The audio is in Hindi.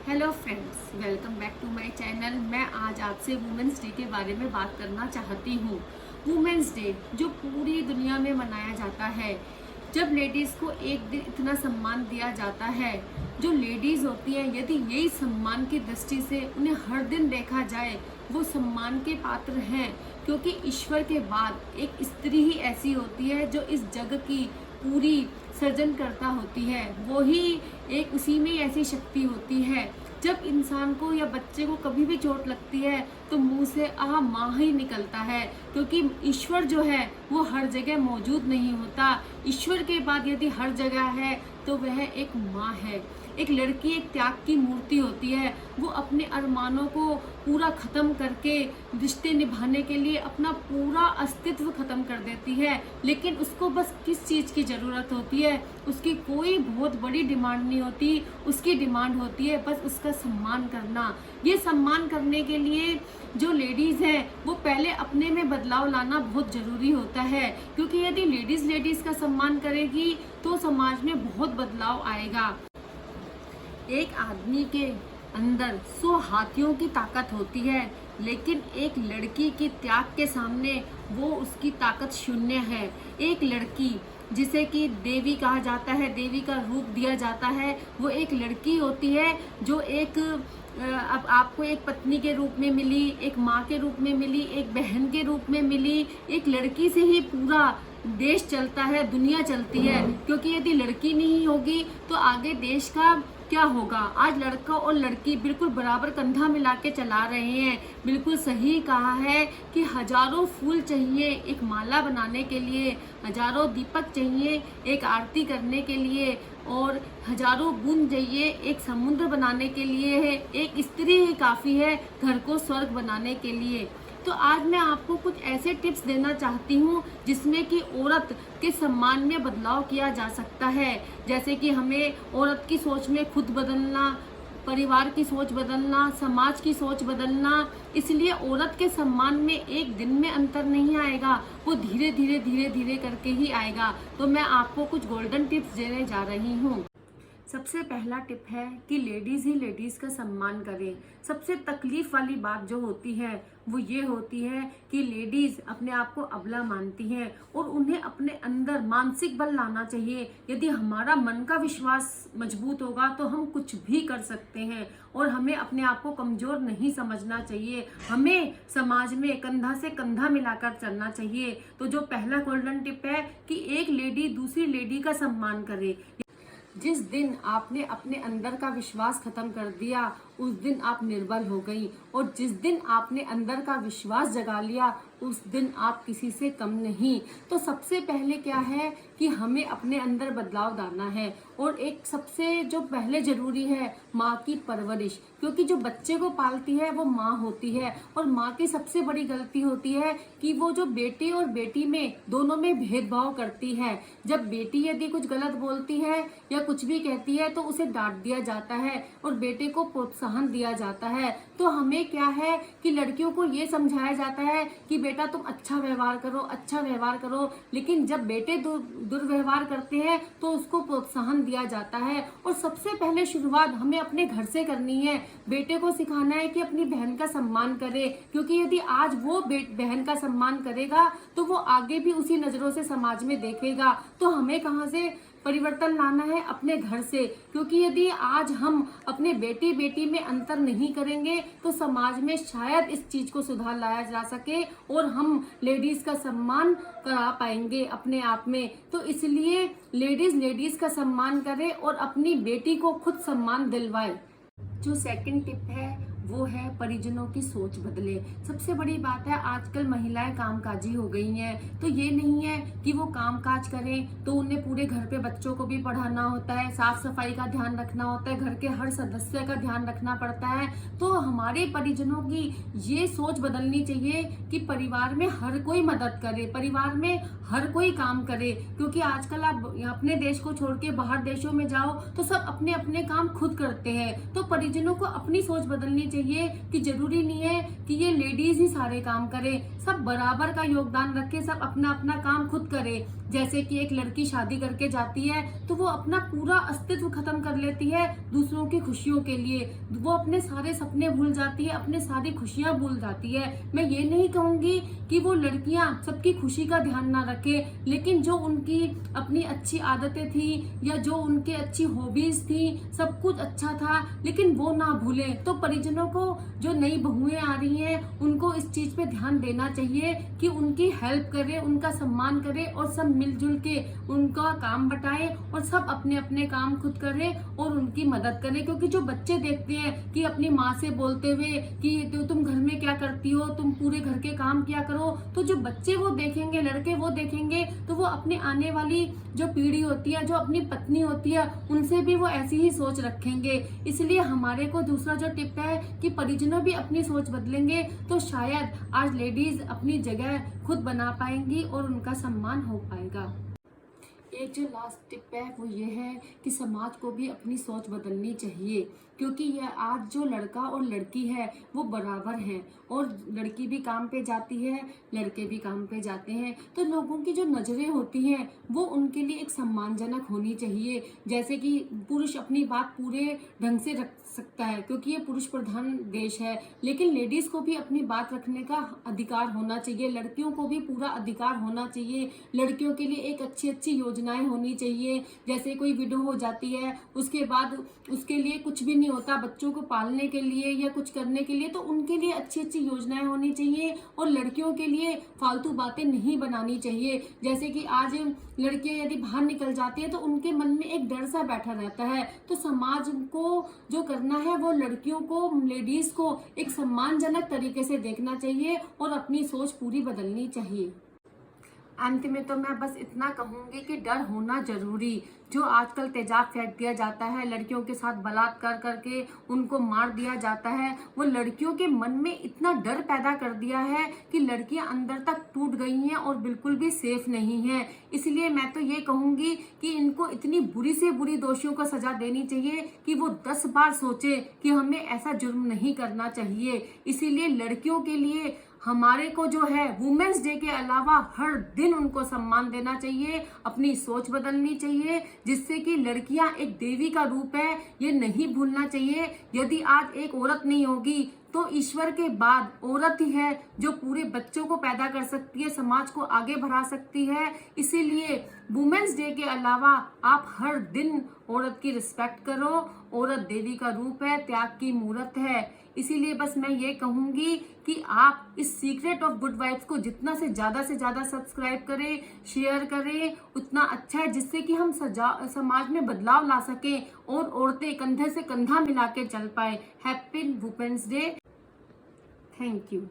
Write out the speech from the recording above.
Hello friends, welcome back to my channel. मैं आज आपसे वुमेंस डे के बारे में बात करना चाहती हूँ। वुमेंस डे जो पूरी दुनिया में मनाया जाता है, जब लेडीज़ को एक दिन इतना सम्मान दिया जाता है। जो लेडीज़ होती हैं, यदि यही सम्मान की दृष्टि से उन्हें हर दिन देखा जाए, वो सम्मान के पात्र हैं, क्योंकि ईश्वर के बाद एक स्त्री ही ऐसी होती है जो इस जग की पूरी सृजनकर्ता होती है। वो ही एक उसी में ऐसी शक्ति होती है। जब इंसान को या बच्चे को कभी भी चोट लगती है तो मुंह से आह माँ ही निकलता है, क्योंकि ईश्वर जो है वो हर जगह मौजूद नहीं होता। ईश्वर के बाद यदि हर जगह है तो वह एक माँ है। एक लड़की एक त्याग की मूर्ति होती है। वो अपने अरमानों को पूरा खत्म करके रिश्ते निभाने के लिए अपना पूरा अस्तित्व खत्म कर देती है, लेकिन उसको बस किस चीज़ की ज़रूरत होती है? उसकी कोई बहुत बड़ी डिमांड नहीं होती। उसकी डिमांड होती है बस उसका सम्मान करना। ये सम्मान करने के लिए जो लेडीज़ हैं वो पहले अपने में बदलाव लाना बहुत ज़रूरी होता है, क्योंकि यदि लेडीज़ का सम्मान करेगी तो समाज में बहुत बदलाव आएगा। एक आदमी के अंदर 100 हाथियों की ताकत होती है, लेकिन एक लड़की के त्याग के सामने वो उसकी ताकत शून्य है। एक लड़की जिसे कि देवी कहा जाता है, देवी का रूप दिया जाता है, वो एक लड़की होती है जो एक अब आपको एक पत्नी के रूप में मिली, एक माँ के रूप में मिली, एक बहन के रूप में मिली। एक लड़की से ही पूरा देश चलता है, दुनिया चलती है, क्योंकि यदि लड़की नहीं होगी तो आगे देश का क्या होगा। आज लड़का और लड़की बिल्कुल बराबर कंधा मिला के चला रहे हैं। बिल्कुल सही कहा है कि हजारों फूल चाहिए एक माला बनाने के लिए, हजारों दीपक चाहिए एक आरती करने के लिए, और हजारों बूंद चाहिए एक समुद्र बनाने के लिए है। एक स्त्री ही काफ़ी है घर को स्वर्ग बनाने के लिए। तो आज मैं आपको कुछ ऐसे टिप्स देना चाहती हूँ जिसमें कि औरत के सम्मान में बदलाव किया जा सकता है। जैसे कि हमें औरत की सोच में खुद बदलना, परिवार की सोच बदलना, समाज की सोच बदलना। इसलिए औरत के सम्मान में एक दिन में अंतर नहीं आएगा, वो धीरे धीरे करके ही आएगा। तो मैं आपको कुछ गोल्डन टिप्स देने जा रही हूँ। सबसे पहला टिप है कि लेडीज़ ही लेडीज़ का सम्मान करें। सबसे तकलीफ वाली बात जो होती है वो ये होती है कि लेडीज़ अपने आप को अबला मानती हैं, और उन्हें अपने अंदर मानसिक बल लाना चाहिए। यदि हमारा मन का विश्वास मजबूत होगा तो हम कुछ भी कर सकते हैं, और हमें अपने आप को कमज़ोर नहीं समझना चाहिए। हमें समाज में कंधा से कंधा मिलाकर चलना चाहिए। तो जो पहला गोल्डन टिप है कि एक लेडी दूसरी लेडी का सम्मान करे। जिस दिन आपने अपने अंदर का विश्वास खत्म कर दिया उस दिन आप निर्बल हो गई, और जिस दिन आपने अंदर का विश्वास जगा लिया उस दिन आप किसी से कम नहीं। तो सबसे पहले क्या है कि हमें अपने अंदर बदलाव लाना है, और एक सबसे जो पहले जरूरी है माँ की परवरिश, क्योंकि जो बच्चे को पालती है वो माँ होती है। और माँ की सबसे बड़ी गलती होती है कि वो जो बेटे और बेटी में दोनों में भेदभाव करती है। जब बेटी यदि कुछ गलत बोलती है या कुछ भी कहती है तो उसे डांट दिया जाता है और बेटे को प्रोत्साहन दिया जाता है। तो हमें क्या है कि लड़कियों को ये समझाया जाता है कि बेटा तुम अच्छा व्यवहार करो, अच्छा व्यवहार करो, लेकिन जब बेटे दुर्व्यवहार करते हैं तो उसको प्रोत्साहन दिया जाता है। और सबसे पहले शुरुआत हमें अपने घर से करनी है। बेटे को सिखाना है कि अपनी बहन का सम्मान करे, क्योंकि यदि आज वो बहन का सम्मान करेगा तो वो आगे भी उसी नजरों से समाज में देखेगा। तो हमें कहाँ से परिवर्तन लाना है? अपने घर से, क्योंकि यदि आज हम अपने बेटी बेटी में अंतर नहीं करेंगे तो समाज में शायद इस चीज को सुधार लाया जा सके और हम लेडीज का सम्मान करा पाएंगे अपने आप में। तो इसलिए लेडीज का सम्मान करे और अपनी बेटी को खुद सम्मान दिलवाए। जो सेकंड टिप है वो है परिजनों की सोच बदले। सबसे बड़ी बात है आजकल महिलाएं कामकाजी हो गई हैं, तो ये नहीं है कि वो कामकाज करें तो उन्हें पूरे घर पे बच्चों को भी पढ़ाना होता है, साफ सफाई का ध्यान रखना होता है, घर के हर सदस्य का ध्यान रखना पड़ता है। तो हमारे परिजनों की ये सोच बदलनी चाहिए कि परिवार में हर कोई मदद करे, परिवार में हर कोई काम करे। क्योंकि आजकल आप अपने देश को छोड़ के बाहर देशों में जाओ तो सब अपने अपने काम खुद करते हैं। तो परिजनों को अपनी सोच बदलनी चाहिए चाहिए कि जरूरी नहीं है कि ये लेडीज ही सारे काम करें, सब बराबर का योगदान रखें, सब अपना अपना काम खुद करें। जैसे कि एक लड़की शादी करके जाती है तो वो अपना पूरा अस्तित्व खत्म कर लेती है दूसरों की खुशियों के लिए, वो अपने सारे सपने भूल जाती है, अपने सारी खुशियां भूल जाती है। मैं ये नहीं कहूंगी कि वो लड़कियां सबकी खुशी का ध्यान ना रखे, लेकिन जो उनकी अपनी अच्छी आदतें थी या जो उनके अच्छी हॉबीज थी, सब कुछ अच्छा था, लेकिन वो ना भूले। तो परिजनों को, जो नई बहुएं आ रही हैं, उनको इस चीज पे ध्यान देना चाहिए कि उनकी हेल्प करे, उनका सम्मान करे और सब मिलजुल के उनका काम बटाए और सब अपने अपने काम खुद करें और उनकी मदद करें। क्योंकि जो बच्चे देखते हैं कि अपनी माँ से बोलते हुए कि तो तुम घर में क्या करती हो, तुम पूरे घर के काम किया करो, तो जो बच्चे वो देखेंगे, लड़के वो देखेंगे, तो वो अपने आने वाली जो पीढ़ी होती है, जो अपनी पत्नी होती है, उनसे भी वो ऐसी ही सोच रखेंगे। इसलिए हमारे को दूसरा जो टिप है कि परिजनों भी अपनी सोच बदलेंगे तो शायद आज लेडीज अपनी जगह खुद बना पाएंगी और उनका सम्मान हो पाएगा। एक जो लास्ट टिप है वो ये है कि समाज को भी अपनी सोच बदलनी चाहिए, क्योंकि यह आज जो लड़का और लड़की है वो बराबर हैं और लड़की भी काम पे जाती है, लड़के भी काम पे जाते हैं, तो लोगों की जो नज़रें होती हैं वो उनके लिए एक सम्मानजनक होनी चाहिए। जैसे कि पुरुष अपनी बात पूरे ढंग से रख सकता है क्योंकि ये पुरुष प्रधान देश है, लेकिन लेडीज को भी अपनी बात रखने का अधिकार होना चाहिए, लड़कियों को भी पूरा अधिकार होना चाहिए। लड़कियों के लिए एक अच्छी अच्छी योजनाएं होनी चाहिए, जैसे कोई विडो हो जाती है उसके बाद उसके लिए कुछ भी नहीं होता बच्चों को पालने के लिए या कुछ करने के लिए, तो उनके लिए अच्छी अच्छी योजनाएं होनी चाहिए और लड़कियों के लिए फालतू बातें नहीं बनानी चाहिए। जैसे कि आज लड़कियां यदि बाहर निकल जाती है तो उनके मन में एक डर सा बैठा रहता है, तो समाज को जो करना है वो लड़कियों को, लेडीज को एक सम्मानजनक तरीके से देखना चाहिए और अपनी सोच पूरी बदलनी चाहिए। अंत में तो मैं बस इतना कहूंगी कि डर होना जरूरी। जो आजकल तेजाब फेंक दिया जाता है, लड़कियों के साथ बलात्कार करके उनको मार दिया जाता है, वो लड़कियों के मन में इतना डर पैदा कर दिया है कि लड़कियां अंदर तक टूट गई हैं और बिल्कुल भी सेफ नहीं है। इसलिए मैं तो ये कहूंगी कि इनको इतनी बुरी से बुरी दोषियों को सजा देनी चाहिए कि वो 10 बार सोचे कि हमें ऐसा जुर्म नहीं करना चाहिए। इसीलिए लड़कियों के लिए हमारे को जो है वुमेन्स डे के अलावा हर दिन उनको सम्मान देना चाहिए, अपनी सोच बदलनी चाहिए, जिससे कि लड़कियां एक देवी का रूप है, ये नहीं भूलना चाहिए। यदि आज एक औरत नहीं होगी तो ईश्वर के बाद औरत ही है जो पूरे बच्चों को पैदा कर सकती है, समाज को आगे बढ़ा सकती है। इसीलिए वुमेन्स डे के अलावा आप हर दिन औरत की रिस्पेक्ट करो। औरत देवी का रूप है, त्याग की मूर्त है। इसीलिए बस मैं ये कहूंगी कि आप इस सीक्रेट ऑफ गुड वाइब्स को जितना से ज्यादा सब्सक्राइब करें, शेयर करें, उतना अच्छा है, जिससे कि हम समाज में बदलाव ला सकें और औरतें कंधे से कंधा मिला के चल पाए। Happy women's day. Thank you.